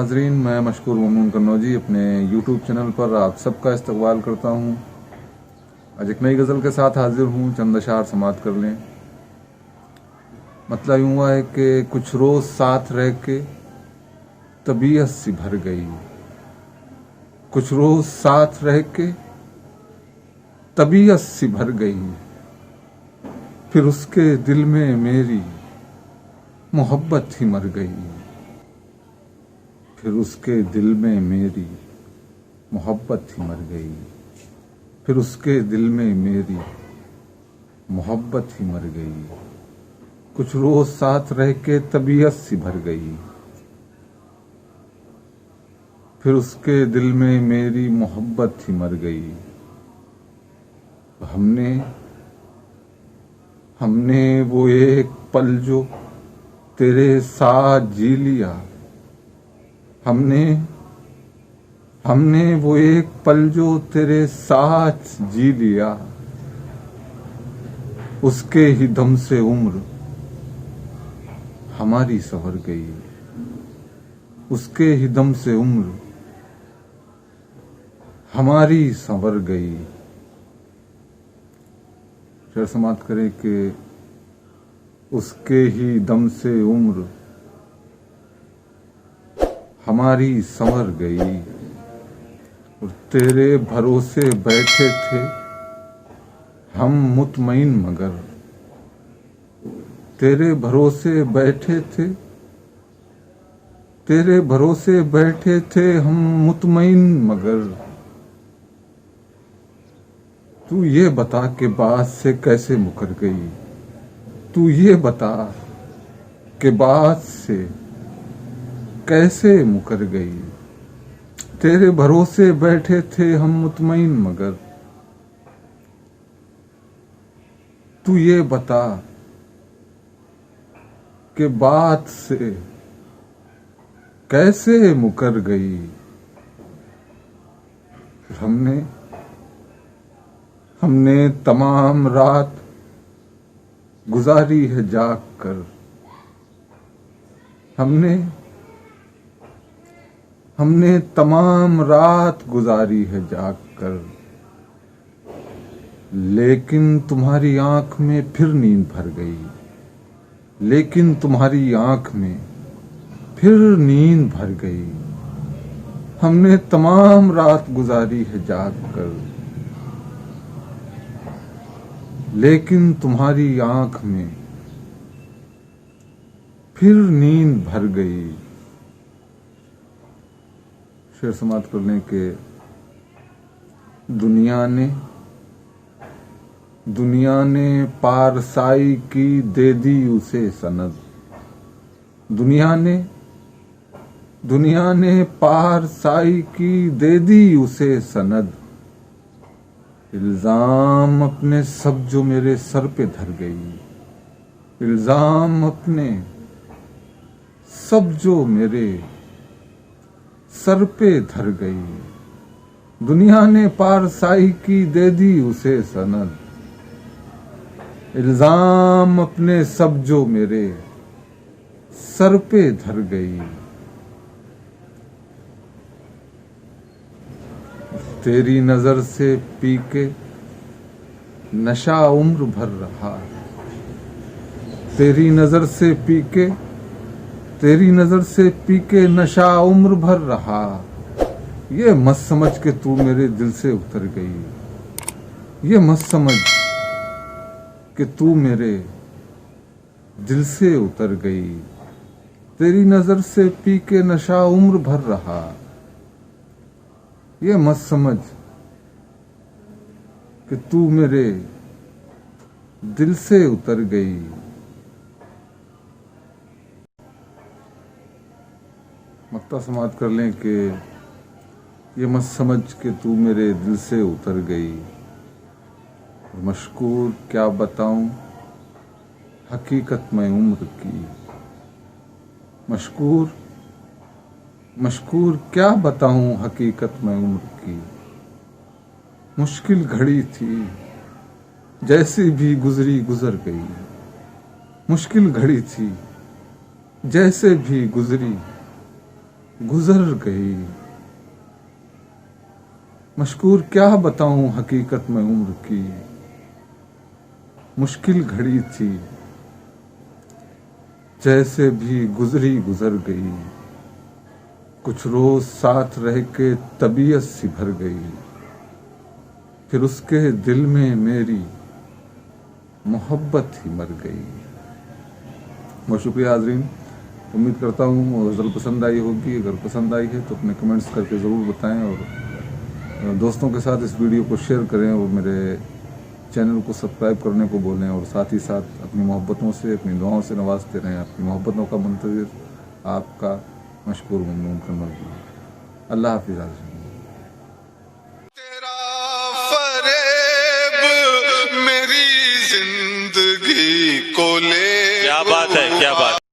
नाजरीन, मैं मशकूर ममनून कन्नौजी अपने यूट्यूब चैनल पर आप सबका इस्तकबाल करता हूँ। आज एक नई गज़ल के साथ हाजिर हूँ। चंद अशार समात कर लें। मतलब यूँ हुआ है कि कुछ रोज़ साथ रह के तबीयत सी भर गई, कुछ रोज़ साथ रह के तबीयत सी भर गई, फिर उसके दिल में मेरी मोहब्बत ही मर गई, फिर उसके दिल में मेरी मोहब्बत ही मर गई, फिर उसके दिल में मेरी मोहब्बत ही मर गई। कुछ रोज साथ रह के तबीयत सी भर गई, फिर उसके दिल में मेरी मोहब्बत ही मर गई। हमने वो एक पल जो तेरे साथ जी लिया, हमने वो एक पल जो तेरे साथ जी लिया, उसके ही दम से उम्र हमारी संवर गई, उसके ही दम से उम्र हमारी संवर गई। शेर समात करे कि उसके ही दम से उम्र हमारी संवर गई, और तेरे भरोसे बैठे थे हम मुतमईन मगर, तेरे भरोसे बैठे थे, तेरे भरोसे बैठे थे हम मुतमईन मगर। तू ये बता कि बात से कैसे मुकर गई, तू ये बता कि बात से कैसे मुकर गई। तेरे भरोसे बैठे थे हम मुतमईन मगर, तू ये बता कि बात से कैसे मुकर गई। हमने तमाम रात गुजारी है जाग कर, हमने तमाम रात गुजारी है जाग कर, लेकिन तुम्हारी आंख में फिर नींद भर गई, लेकिन तुम्हारी आंख में फिर नींद भर गई। हमने तमाम रात गुजारी है जाग कर, लेकिन तुम्हारी आंख में फिर नींद भर गई। शेर समात करने के दुनिया ने पारसाई की दे दी उसे सनद, दुनिया ने पारसाई की दे दी उसे सनद। इल्जाम अपने सब जो मेरे सर पे धर गई, इल्जाम अपने सब जो मेरे सर पे धर गई। दुनिया ने पारसाई की दे दी उसे सनद, इल्जाम अपने सब जो मेरे सर पे धर गई। तेरी नजर से पी के नशा उम्र भर रहा, तेरी नजर से पी के नशा उम्र भर रहा। ये मत समझ के तू मेरे दिल से उतर गई, ये मत समझ कि तू मेरे दिल से उतर गई। तेरी नजर से पी के नशा उम्र भर रहा, ये मत समझ कि तू मेरे दिल से उतर गई। मक्ता समात कर लें कि ये मत समझ कि तू मेरे दिल से उतर गई। मशकूर क्या बताऊं हकीकत में उम्र की, मशकूर क्या बताऊं हकीकत में उम्र की। मुश्किल घड़ी थी जैसी भी गुजरी गुजर गई, मुश्किल घड़ी थी जैसे भी गुजरी गुजर गई। मशकूर क्या बताऊं हकीकत में उम्र की, मुश्किल घड़ी थी जैसे भी गुजरी गुजर गई। कुछ रोज साथ रह के तबीयत सी भर गई, फिर उसके दिल में मेरी मोहब्बत ही मर गई। बहुत शुक्रिया हाजरीन, उम्मीद करता हूँ गज़ल पसंद आई होगी। अगर पसंद आई है तो अपने कमेंट्स करके ज़रूर बताएं और दोस्तों के साथ इस वीडियो को शेयर करें और मेरे चैनल को सब्सक्राइब करने को बोलें और साथ ही साथ अपनी मोहब्बतों से, अपनी दुआओं से नवाजते रहें। आपकी मोहब्बतों का मुंतज़िर आपका मशकूर ममनून कमर। अल्लाह हाफ़िज़। तेरा फरेब मेरी जिंदगी को ले